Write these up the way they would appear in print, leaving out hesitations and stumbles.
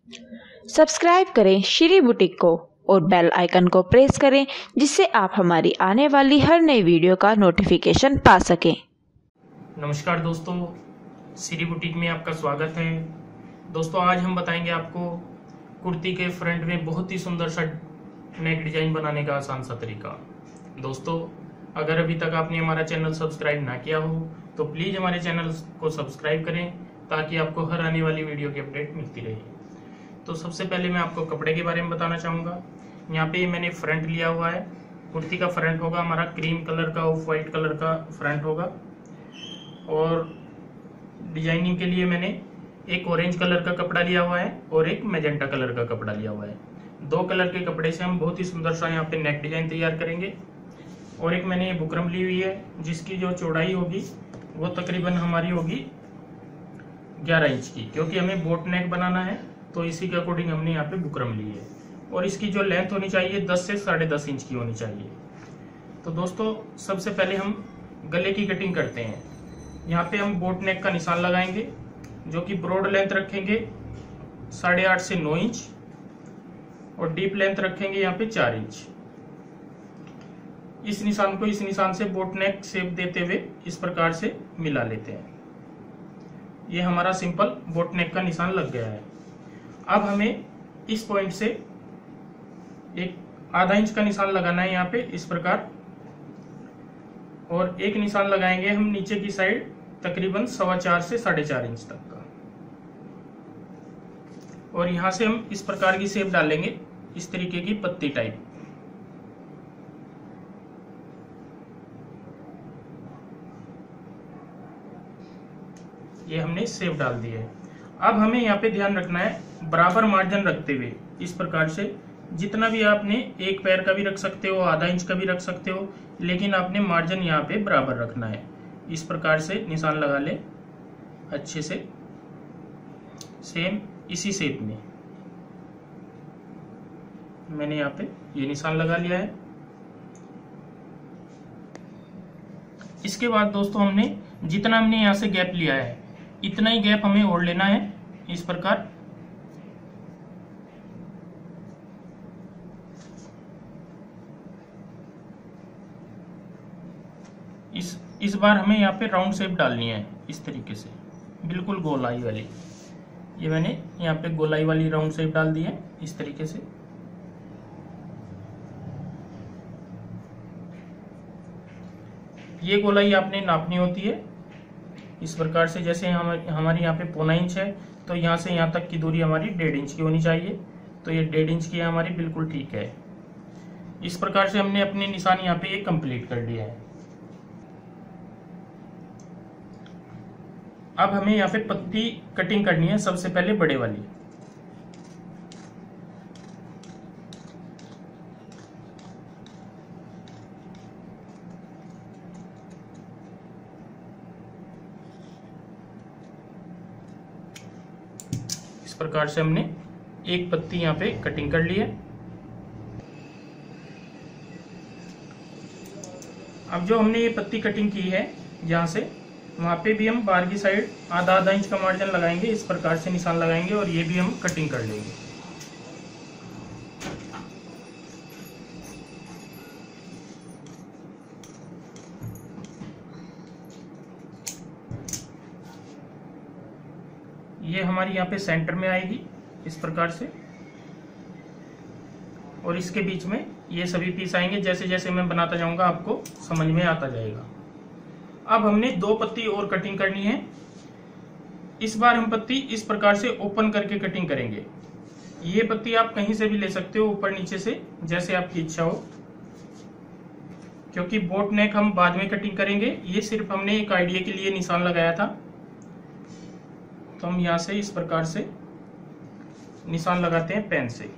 Subscribe करें Shri boutique को और बेल आइकन को प्रेस करें जिससे आप हमारी आने वाली हर नई वीडियो का नोटिफिकेशन पा सकें। नमस्कार दोस्तों, श्री बुटीक में आपका स्वागत है। दोस्तों आज हम बताएंगे आपको कुर्ती के फ्रंट में बहुत ही सुंदर सा नेक डिजाइन बनाने का आसान सा तरीका। दोस्तों अगर अभी तक आपने हमारा चैनल सब्सक्राइब ना किया हो तो प्लीज़ हमारे चैनल को सब्सक्राइब करें ताकि आपको हर आने वाली वीडियो की अपडेट मिलती रहे। तो सबसे पहले मैं आपको कपड़े के बारे में बताना चाहूँगा। यहाँ पे मैंने फ्रंट लिया हुआ है। कुर्ती का फ्रंट होगा हमारा क्रीम कलर का, ऑफ वाइट कलर का फ्रंट होगा और डिजाइनिंग के लिए मैंने एक ऑरेंज कलर का कपड़ा लिया हुआ है और एक मैजेंटा कलर का कपड़ा लिया हुआ है। दो कलर के कपड़े से हम बहुत ही सुंदर सा यहाँ पे नेक डिजाइन तैयार करेंगे। और एक मैंने बुकरम ली हुई है जिसकी जो चौड़ाई होगी वो तकरीबन हमारी होगी 11 इंच की, क्योंकि हमें बोट नेक बनाना है तो इसी के अकॉर्डिंग हमने यहाँ पे बुकरम ली है। और इसकी जो लेंथ होनी चाहिए 10 से 10.5 इंच की होनी चाहिए। तो दोस्तों सबसे पहले हम गले की कटिंग करते हैं। यहाँ पे हम बोट नेक का निशान लगाएंगे जो कि ब्रॉड लेंथ रखेंगे 8.5 से 9 इंच और डीप लेंथ रखेंगे यहाँ पे 4 इंच। इस निशान को इस निशान से बोट नेक शेप देते हुए इस प्रकार से मिला लेते हैं। ये हमारा सिंपल बोट नेक का निशान लग गया है। अब हमें इस पॉइंट से एक आधा इंच का निशान लगाना है यहाँ पे इस प्रकार, और एक निशान लगाएंगे हम नीचे की साइड तकरीबन 4.25 से 4.5 इंच तक का। और यहां से हम इस प्रकार की शेप डालेंगे, इस तरीके की पत्ती टाइप। ये हमने शेप डाल दी है। अब हमें यहाँ पे ध्यान रखना है बराबर मार्जिन रखते हुए इस प्रकार से, जितना भी आपने एक पैर का भी रख सकते हो, आधा इंच का भी रख सकते हो, लेकिन आपने मार्जिन यहाँ पे बराबर रखना है। इस प्रकार से निशान लगा ले अच्छे से, सेम इसी शेप में मैंने यहाँ पे ये निशान लगा लिया है। इसके बाद दोस्तों हमने जितना हमने यहाँ से गैप लिया है इतना ही गैप हमें और लेना है इस प्रकार। इस बार हमें यहाँ पे राउंड शेप डालनी है इस तरीके से, बिल्कुल गोलाई वाली। ये मैंने यहाँ पे गोलाई वाली राउंड शेप डाल दी है इस तरीके से। ये गोलाई आपने नापनी होती है इस प्रकार से। जैसे हमारी यहाँ पे 1.25 इंच है तो यहाँ से यहाँ तक की दूरी हमारी 1.5 इंच की होनी चाहिए। तो ये 1.5 इंच की हमारी बिल्कुल ठीक है। इस प्रकार से हमने अपने निशान यहाँ पे ये कंप्लीट कर लिया है। अब हमें यहाँ पे पत्ती कटिंग करनी है, सबसे पहले बड़े वाली। इस प्रकार से हमने एक पत्ती यहाँ पे कटिंग कर ली है। अब जो हमने ये पत्ती कटिंग की है यहाँ से वहां पे भी हम बाहर की साइड आधा इंच का मार्जिन लगाएंगे, इस प्रकार से निशान लगाएंगे और ये भी हम कटिंग कर लेंगे। ये हमारी यहाँ पे सेंटर में आएगी इस प्रकार से, और इसके बीच में ये सभी पीस आएंगे। जैसे जैसे मैं बनाता जाऊंगा आपको समझ में आता जाएगा। अब हमने 2 पत्ती और कटिंग करनी है। इस बार हम पत्ती इस प्रकार से ओपन करके कटिंग करेंगे। ये पत्ती आप कहीं से भी ले सकते हो, ऊपर नीचे से, जैसे आपकी इच्छा हो, क्योंकि बोट नेक हम बाद में कटिंग करेंगे। ये सिर्फ हमने एक आइडिया के लिए निशान लगाया था। तो हम यहां से इस प्रकार से निशान लगाते हैं पेन से।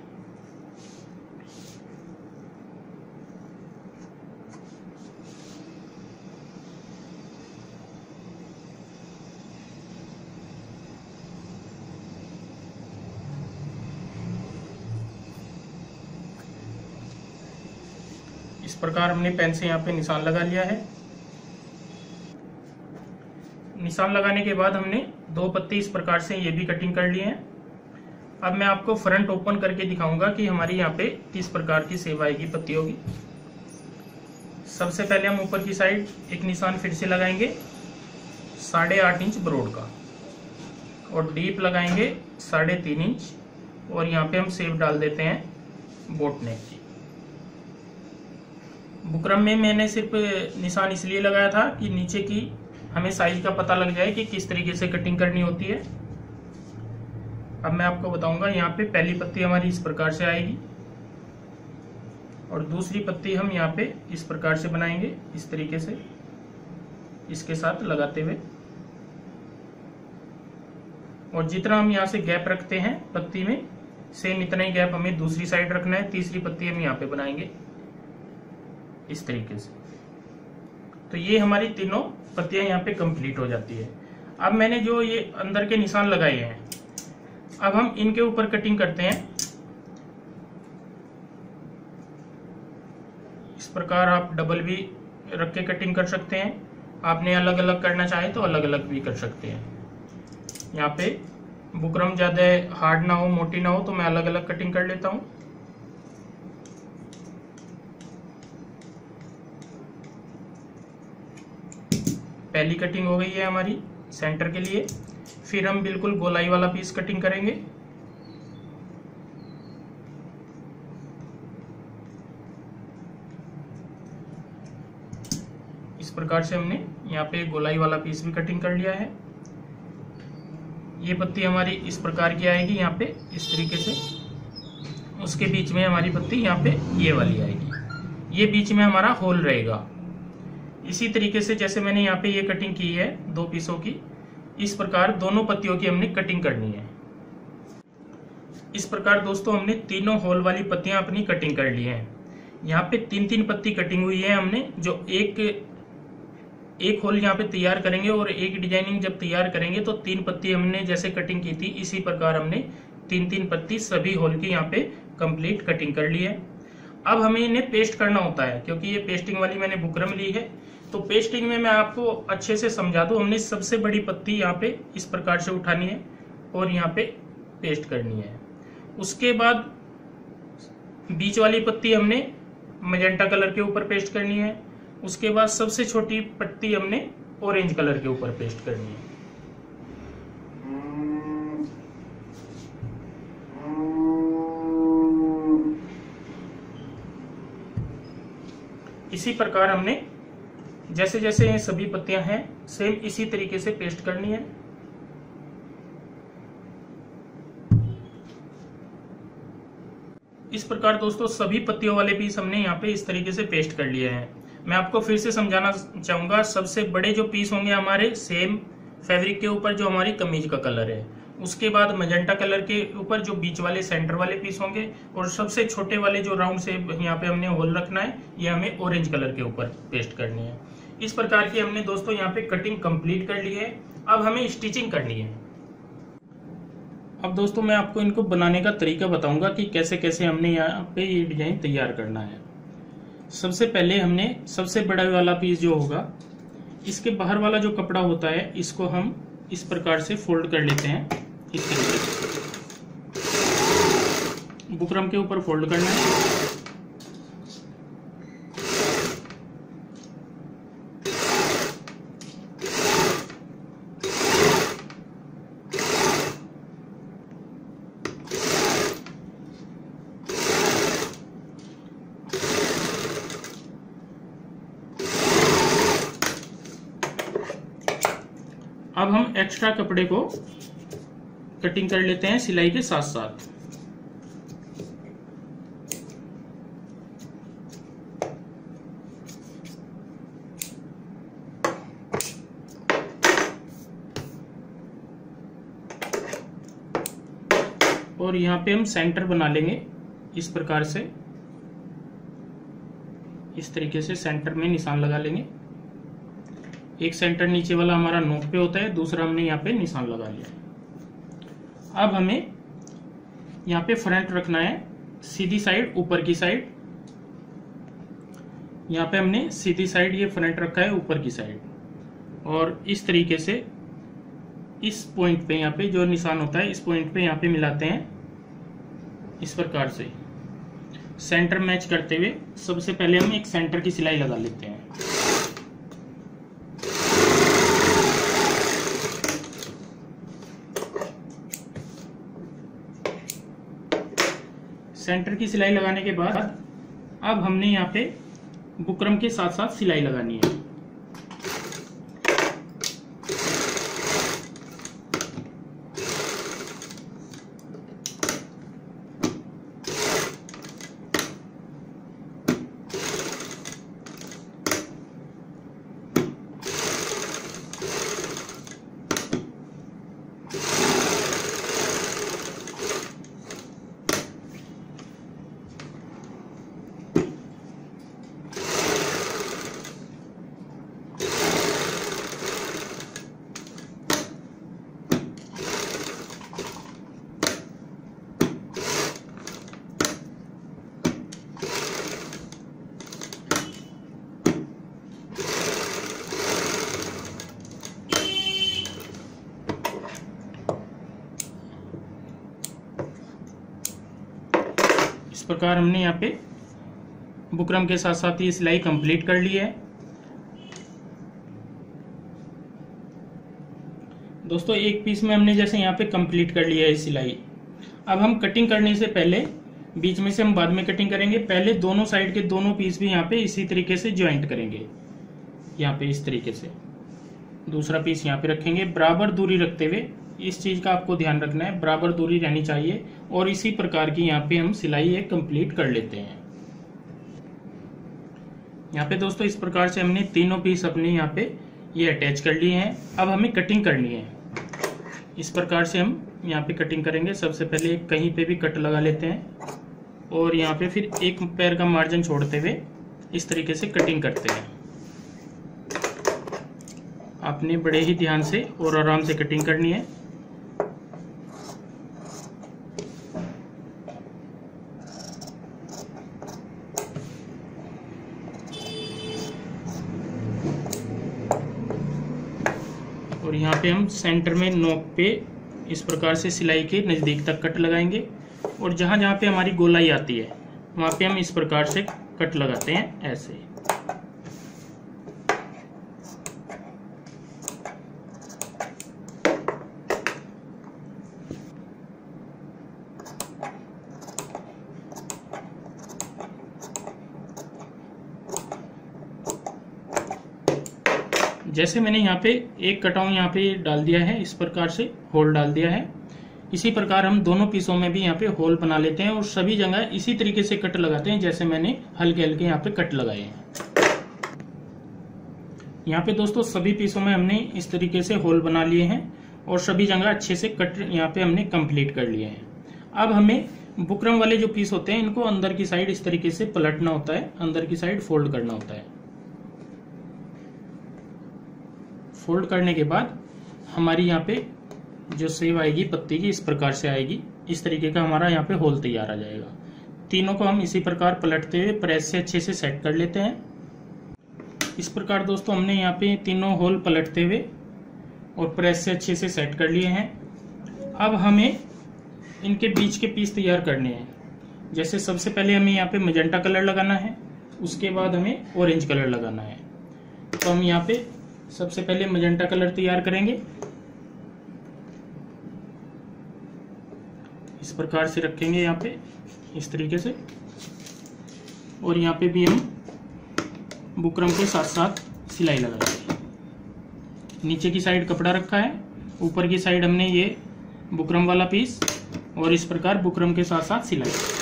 इस प्रकार हमने पेन से यहाँ पे निशान लगा लिया है। निशान लगाने के बाद हमने 2 पत्ती इस प्रकार से ये भी कटिंग कर लिए हैं। अब मैं आपको फ्रंट ओपन करके दिखाऊंगा कि हमारी यहाँ पे किस प्रकार की सेव आएगी पत्तियों की। सबसे पहले हम ऊपर की साइड एक निशान फिर से लगाएंगे 8.5 इंच ब्रॉड का, और डीप लगाएंगे 3.5 इंच, और यहाँ पे हम सेव डाल देते हैं बोट नेक की। बुकरम में मैंने सिर्फ निशान इसलिए लगाया था कि नीचे की हमें साइज का पता लग जाए कि किस तरीके से कटिंग करनी होती है। अब मैं आपको बताऊंगा। यहाँ पे पहली पत्ती हमारी इस प्रकार से आएगी, और दूसरी पत्ती हम यहाँ पे इस प्रकार से बनाएंगे, इस तरीके से इसके साथ लगाते हुए। और जितना हम यहाँ से गैप रखते हैं पत्ती में, सेम इतना ही गैप हमें दूसरी साइड रखना है। तीसरी पत्ती हम यहाँ पे बनाएंगे इस तरीके से। तो ये हमारी तीनों पत्तियां यहाँ पे कंप्लीट हो जाती है। अब मैंने जो ये अंदर के निशान लगाए हैं, अब हम इनके ऊपर कटिंग करते हैं। इस प्रकार आप डबल भी रख के कटिंग कर सकते हैं। आपने अलग अलग करना चाहे तो अलग अलग भी कर सकते हैं। यहाँ पे बुकरम ज्यादा हार्ड ना हो, मोटी ना हो, तो मैं अलग अलग कटिंग कर लेता हूँ। पहली कटिंग हो गई है हमारी सेंटर के लिए। फिर हम बिल्कुल गोलाई वाला पीस कटिंग करेंगे। इस प्रकार से हमने यहाँ पे गोलाई वाला पीस भी कटिंग कर लिया है। ये पत्ती हमारी इस प्रकार की आएगी यहाँ पे इस तरीके से। उसके बीच में हमारी पत्ती यहाँ पे ये वाली आएगी। ये बीच में हमारा होल रहेगा। इसी तरीके से जैसे मैंने यहाँ पे ये कटिंग की है 2 पीसों की, इस प्रकार दोनों पत्तियों की हमने कटिंग करनी है। इस प्रकार दोस्तों हमने तीनों होल वाली पत्तियां अपनी कटिंग कर ली हैं। यहाँ पे 3-3 पत्ती कटिंग हुई है हमने, जो एक होल यहाँ पे तैयार करेंगे, और एक डिजाइनिंग जब तैयार करेंगे तो 3 पत्ती हमने जैसे कटिंग की थी, इसी प्रकार हमने 3-3 पत्ती सभी होल की यहाँ पे कंप्लीट कटिंग कर ली है। अब हमें इन्हें पेस्ट करना होता है, क्योंकि ये पेस्टिंग वाली मैंने बुकरम ली है। तो पेस्टिंग में मैं आपको अच्छे से समझा दूं। हमने सबसे बड़ी पत्ती यहाँ पे इस प्रकार से उठानी है और यहाँ पे पेस्ट करनी है। उसके बाद बीच वाली पत्ती हमने मैजेंटा कलर के ऊपर पेस्ट करनी है। उसके बाद सबसे छोटी पत्ती हमने ऑरेंज कलर के ऊपर पेस्ट करनी है। इसी प्रकार हमने जैसे जैसे ये सभी पत्तियां हैं सेम इसी तरीके से पेस्ट करनी है। इस प्रकार दोस्तों सभी पत्तियों वाले पीस हमने यहाँ पे इस तरीके से पेस्ट कर लिए हैं। मैं आपको फिर से समझाना चाहूंगा। सबसे बड़े जो पीस होंगे हमारे सेम फैब्रिक के ऊपर जो हमारी कमीज का कलर है, उसके बाद मैजेंटा कलर के ऊपर जो बीच वाले सेंटर वाले पीस होंगे, और सबसे छोटे वाले जो राउंड से यहाँ पे हमने होल रखना है, ये हमें ऑरेंज कलर के ऊपर पेस्ट करनी है। इस प्रकार की हमने दोस्तों यहाँ पे कटिंग कंप्लीट कर ली है। अब हमें स्टिचिंग करनी है। अब दोस्तों मैं आपको इनको बनाने का तरीका बताऊंगा कि कैसे कैसे हमने यहाँ पे ये डिजाइन तैयार करना है। सबसे पहले हमने सबसे बड़ा वाला पीस जो होगा, इसके बाहर वाला जो कपड़ा होता है, इसको हम इस प्रकार से फोल्ड कर लेते हैं। इस तरीके से बुकरम के ऊपर फोल्ड करना है। अब हम एक्स्ट्रा कपड़े को कटिंग कर लेते हैं सिलाई के साथ साथ। और यहाँ पे हम सेंटर बना लेंगे इस प्रकार से। इस तरीके से सेंटर में निशान लगा लेंगे। एक सेंटर नीचे वाला हमारा नोक पे होता है, दूसरा हमने यहाँ पे निशान लगा लिया। अब हमें यहाँ पे फ्रंट रखना है सीधी साइड, ऊपर की साइड। यहाँ पे हमने सीधी साइड ये फ्रंट रखा है ऊपर की साइड, और इस तरीके से इस पॉइंट पे यहाँ पे जो निशान होता है, इस पॉइंट पे यहाँ पे मिलाते हैं इस प्रकार से सेंटर मैच करते हुए सबसे पहले हम एक सेंटर की सिलाई लगा लेते हैं। सेंटर की सिलाई लगाने के बाद अब हमने यहाँ पे बुकरम के साथ साथ सिलाई लगानी है। इस प्रकार हमने यहाँ पे बुकरम के साथ साथ ये सिलाई कंप्लीट कर ली है। दोस्तों एक पीस में हमने जैसे यहाँ पे कंप्लीट कर लिया है सिलाई। अब हम कटिंग करने से पहले, बीच में से हम बाद में कटिंग करेंगे, पहले दोनों साइड के दोनों पीस भी यहाँ पे इसी तरीके से ज्वाइंट करेंगे। यहाँ पे इस तरीके से दूसरा पीस यहाँ पे रखेंगे, बराबर दूरी रखते हुए। इस चीज का आपको ध्यान रखना है, बराबर दूरी रहनी चाहिए। और इसी प्रकार की यहाँ पे हम सिलाई एक कंप्लीट कर लेते हैं। यहाँ पे दोस्तों इस प्रकार से हमने तीनों पीस अपने यहाँ पे ये अटैच कर लिए हैं। अब हमें कटिंग करनी है। इस प्रकार से हम यहाँ पे कटिंग करेंगे। सबसे पहले कहीं पे भी कट लगा लेते हैं और यहाँ पे फिर एक पैर का मार्जिन छोड़ते हुए इस तरीके से कटिंग करते हैं। आपने बड़े ही ध्यान से और आराम से कटिंग करनी है। और यहाँ पे हम सेंटर में नोक पे इस प्रकार से सिलाई के नज़दीक तक कट लगाएंगे और जहाँ जहाँ पे हमारी गोलाई आती है वहाँ पे हम इस प्रकार से कट लगाते हैं ऐसे। जैसे मैंने यहाँ पे एक कटाऊ यहाँ पे डाल दिया है, इस प्रकार से होल डाल दिया है। इसी प्रकार हम दोनों पीसों में भी यहाँ पे होल बना लेते हैं और सभी जगह इसी तरीके से कट लगाते हैं जैसे मैंने हल्के हल्के यहाँ पे कट लगाए हैं। यहाँ पे दोस्तों सभी पीसों में हमने इस तरीके से होल बना लिए हैं और सभी जगह अच्छे से कट यहाँ पे हमने कंप्लीट कर लिए हैं। अब हमें बुकरम वाले जो पीस होते हैं इनको अंदर की साइड इस तरीके से पलटना होता है, अंदर की साइड फोल्ड करना होता है। फोल्ड करने के बाद हमारी यहाँ पे जो शेप आएगी पत्ती की इस प्रकार से आएगी। इस तरीके का हमारा यहाँ पे होल तैयार आ जाएगा। तीनों को हम इसी प्रकार पलटते हुए प्रेस से अच्छे से सेट कर लेते हैं। इस प्रकार दोस्तों हमने यहाँ पे तीनों होल पलटते हुए और प्रेस से अच्छे से सेट कर लिए हैं। अब हमें इनके बीच के पीस तैयार करने हैं। जैसे सबसे पहले हमें यहाँ पे मजेंटा कलर लगाना है, उसके बाद हमें ऑरेंज कलर लगाना है। तो हम यहाँ पे सबसे पहले मजेंटा कलर तैयार करेंगे। इस प्रकार से रखेंगे यहाँ पे इस तरीके से और यहाँ पे भी हम बुकरम के साथ साथ सिलाई लगाएंगे। नीचे की साइड कपड़ा रखा है, ऊपर की साइड हमने ये बुकरम वाला पीस और इस प्रकार बुकरम के साथ साथ सिलाई।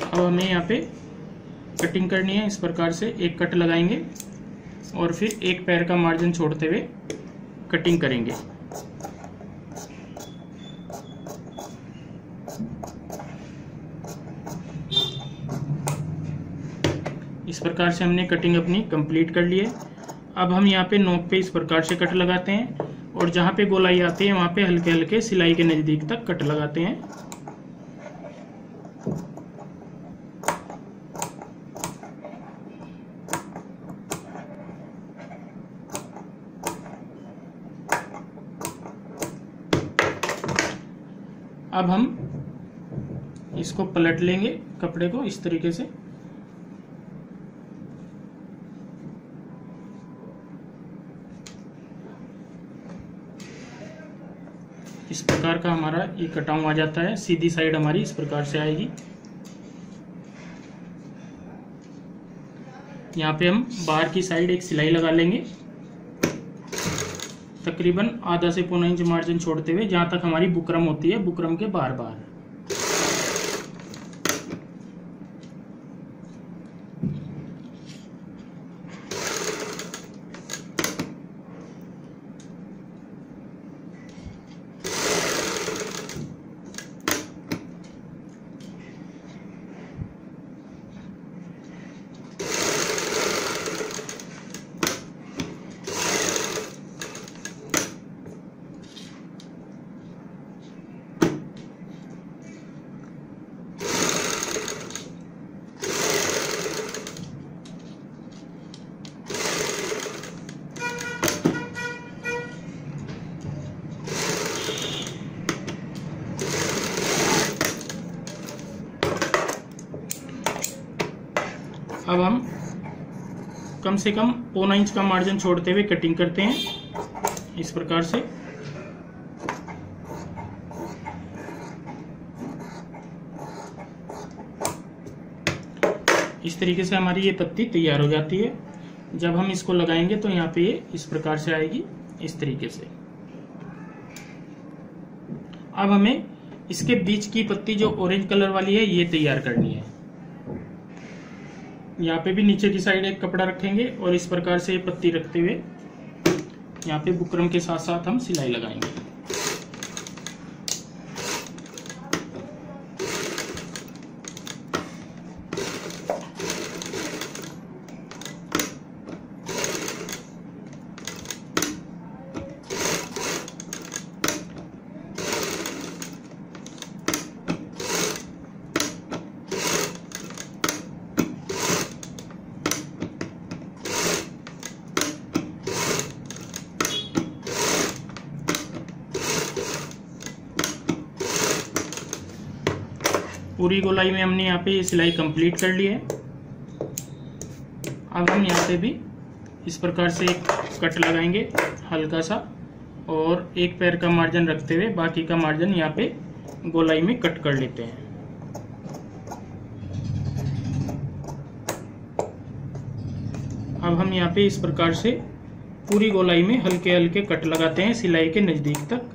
अब हमें यहाँ पे कटिंग करनी है। इस प्रकार से एक कट लगाएंगे और फिर एक पैर का मार्जिन छोड़ते हुए कटिंग करेंगे। इस प्रकार से हमने कटिंग अपनी कंप्लीट कर ली है। अब हम यहाँ पे नोक पे इस प्रकार से कट लगाते हैं और जहाँ पे गोलाई आती है वहाँ पे हल्के हल्के सिलाई के नज़दीक तक कट लगाते हैं। अब हम इसको पलट लेंगे कपड़े को इस तरीके से। इस प्रकार का हमारा ये कटाव आ जाता है। सीधी साइड हमारी इस प्रकार से आएगी। यहाँ पे हम बाहर की साइड एक सिलाई लगा लेंगे, तकरीबन आधा से पौना इंच मार्जिन छोड़ते हुए, जहाँ तक हमारी बुकरम होती है बुकरम के बार बार। अब हम कम से कम पौना इंच का मार्जिन छोड़ते हुए कटिंग करते हैं इस प्रकार से। इस तरीके से हमारी ये पत्ती तैयार हो जाती है। जब हम इसको लगाएंगे तो यहाँ पे ये इस प्रकार से आएगी, इस तरीके से। अब हमें इसके बीच की पत्ती जो ऑरेंज कलर वाली है ये तैयार करनी है। यहाँ पे भी नीचे की साइड एक कपड़ा रखेंगे और इस प्रकार से पत्ती रखते हुए यहाँ पे बुकरम के साथ साथ हम सिलाई लगाएंगे। पूरी गोलाई में हमने यहाँ पे ये सिलाई कंप्लीट कर ली है। अब हम यहाँ पे भी इस प्रकार से एक कट लगाएंगे हल्का सा, और एक पैर का मार्जिन रखते हुए बाकी का मार्जिन यहाँ पे गोलाई में कट कर लेते हैं। अब हम यहाँ पे इस प्रकार से पूरी गोलाई में हल्के हल्के कट लगाते हैं सिलाई के नज़दीक तक।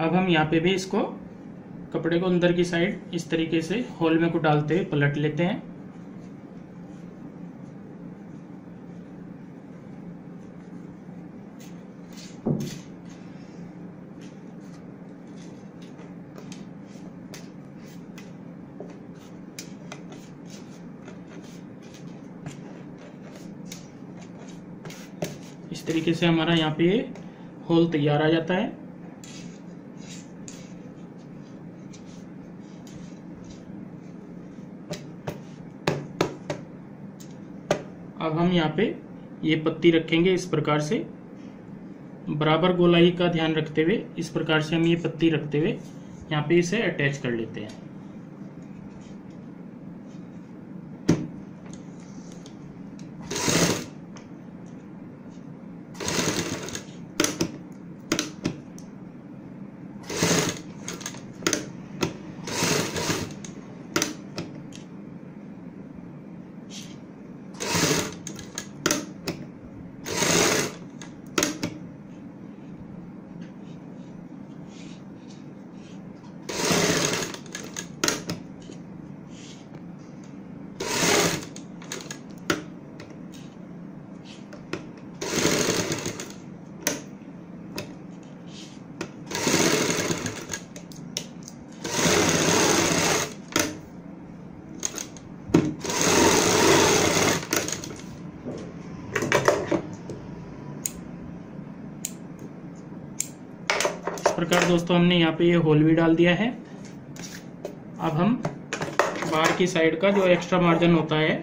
अब हम यहाँ पे भी इसको कपड़े को अंदर की साइड इस तरीके से होल में को डालते हुए पलट लेते हैं। इस तरीके से हमारा यहाँ पे होल तैयार आ जाता है। अब हम यहाँ पे ये पत्ती रखेंगे इस प्रकार से, बराबर गोलाई का ध्यान रखते हुए इस प्रकार से हम ये पत्ती रखते हुए यहाँ पे इसे अटैच कर लेते हैं। प्रकार दोस्तों हमने यहाँ पे ये होल भी डाल दिया है। अब हम बाहर की साइड का जो एक्स्ट्रा मार्जिन होता है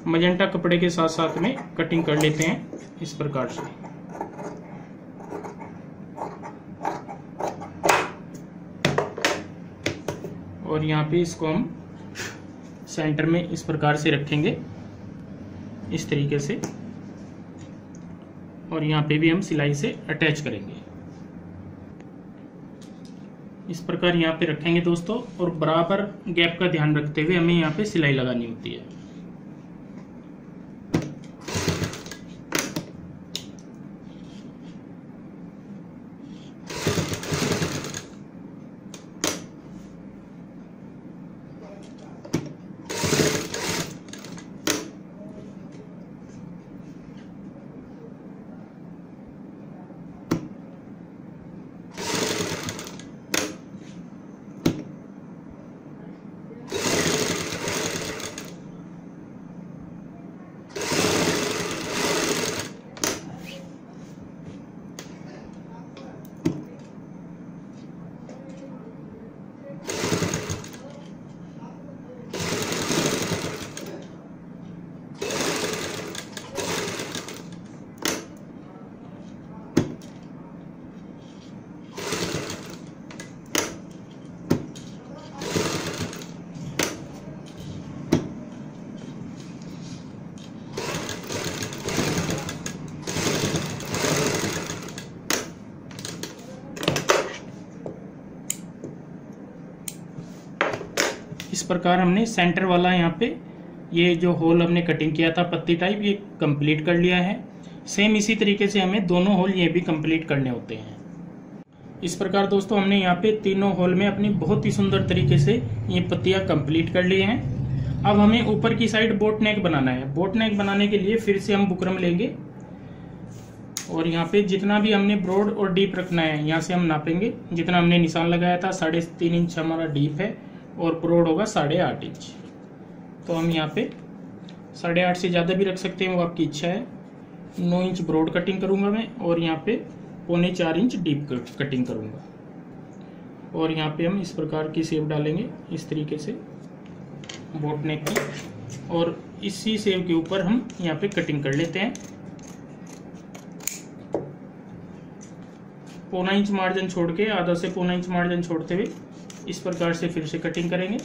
मजेंटा कपड़े के साथ साथ में कटिंग कर लेते हैं इस प्रकार से। और यहाँ पे इसको हम सेंटर में इस प्रकार से रखेंगे इस तरीके से, और यहाँ पे भी हम सिलाई से अटैच करेंगे इस प्रकार यहाँ पे रखेंगे दोस्तों। और बराबर गैप का ध्यान रखते हुए हमें यहाँ पे सिलाई लगानी होती है। इस प्रकार हमने सेंटर वाला यहाँ पे ये जो होल हमने कटिंग किया था पत्ती टाइप, ये कंप्लीट कर लिया है। सेम इसी तरीके से हमें दोनों होल ये भी कंप्लीट करने होते हैं। इस प्रकार दोस्तों हमने यहाँ पे तीनों होल में अपनी बहुत ही सुंदर तरीके से ये पत्तियां कंप्लीट कर ली हैं। अब हमें ऊपर की साइड बोट नेक बनाना है। बोट नेक बनाने के लिए फिर से हम बुकरम लेंगे और यहाँ पे जितना भी हमने ब्रॉड और डीप रखना है यहाँ से हम नापेंगे। जितना हमने निशान लगाया था 3.5 इंच हमारा डीप है और ब्रॉड होगा 8.5 इंच। तो हम यहाँ पे 8.5 से ज़्यादा भी रख सकते हैं, वो आपकी इच्छा है। 9 इंच ब्रॉड कटिंग करूँगा मैं और यहाँ पे 3.25 इंच डीप कटिंग करूँगा। और यहाँ पे हम इस प्रकार की सेव डालेंगे इस तरीके से बोट नेक की, और इसी सेव के ऊपर हम यहाँ पे कटिंग कर लेते हैं। 0.25 इंच मार्जिन छोड़ के, आधा से 0.25 इंच मार्जिन छोड़ते हुए इस प्रकार से फिर से कटिंग करेंगे।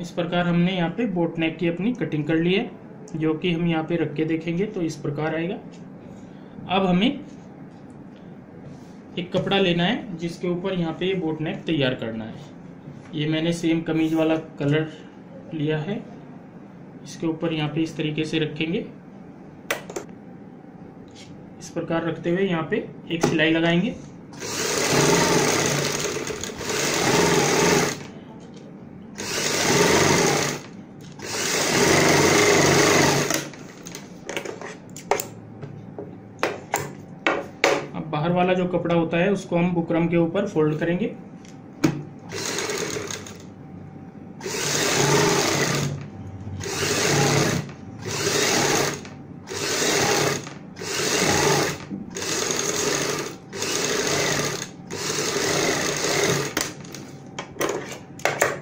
इस प्रकार हमने यहाँ पे बोट नेक की अपनी कटिंग कर ली है, जो कि हम यहाँ पे रख के देखेंगे तो इस प्रकार आएगा। अब हमें एक कपड़ा लेना है जिसके ऊपर यहाँ पे ये बोट नेक तैयार करना है। ये मैंने सेम कमीज वाला कलर लिया है। इसके ऊपर यहाँ पे इस तरीके से रखेंगे। इस प्रकार रखते हुए यहाँ पे एक सिलाई लगाएंगे। अब बाहर वाला जो कपड़ा होता है उसको हम बुकरम के ऊपर फोल्ड करेंगे।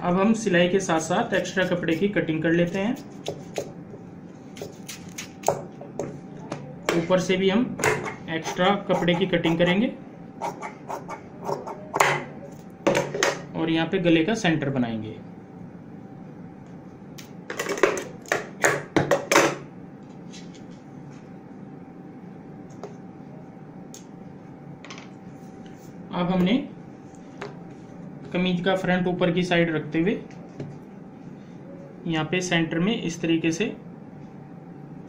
अब हम सिलाई के साथ साथ एक्स्ट्रा कपड़े की कटिंग कर लेते हैं। ऊपर से भी हम एक्स्ट्रा कपड़े की कटिंग करेंगे और यहाँ पे गले का सेंटर बनाएंगे। अब हमने कमीज का फ्रंट ऊपर की साइड रखते हुए यहाँ पे सेंटर में इस तरीके से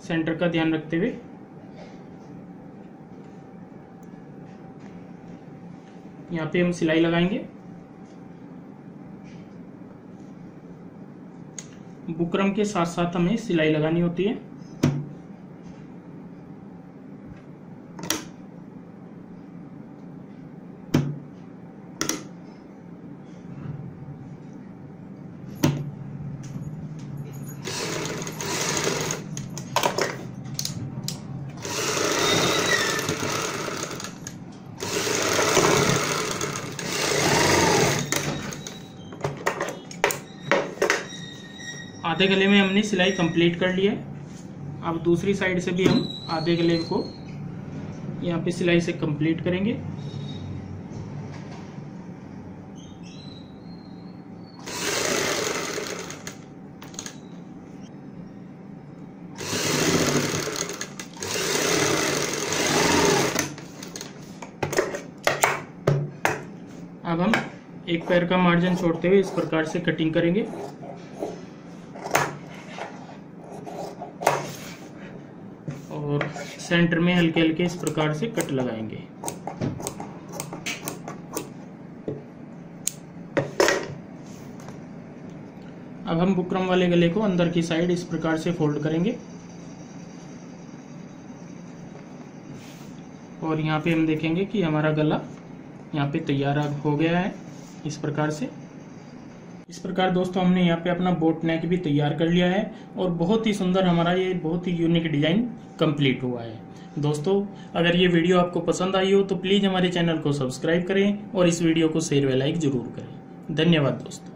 सेंटर का ध्यान रखते हुए यहाँ पे हम सिलाई लगाएंगे। बुकरम के साथ साथ हमें सिलाई लगानी होती है। आधे गले में हमने सिलाई कंप्लीट कर लिया है। अब दूसरी साइड से भी हम आधे गले को यहाँ पे सिलाई से कंप्लीट करेंगे। अब हम एक पैर का मार्जिन छोड़ते हुए इस प्रकार से कटिंग करेंगे और सेंटर में हल्के हल्के इस प्रकार से कट लगाएंगे। अब हम बुकरम वाले गले को अंदर की साइड इस प्रकार से फोल्ड करेंगे और यहाँ पे हम देखेंगे कि हमारा गला यहाँ पे तैयार हो गया है। इस प्रकार से इस प्रकार दोस्तों हमने यहाँ पे अपना बोट नेक भी तैयार कर लिया है और बहुत ही सुंदर हमारा ये बहुत ही यूनिक डिजाइन कंप्लीट हुआ है। दोस्तों अगर ये वीडियो आपको पसंद आई हो तो प्लीज हमारे चैनल को सब्सक्राइब करें और इस वीडियो को शेयर व लाइक जरूर करें। धन्यवाद दोस्तों।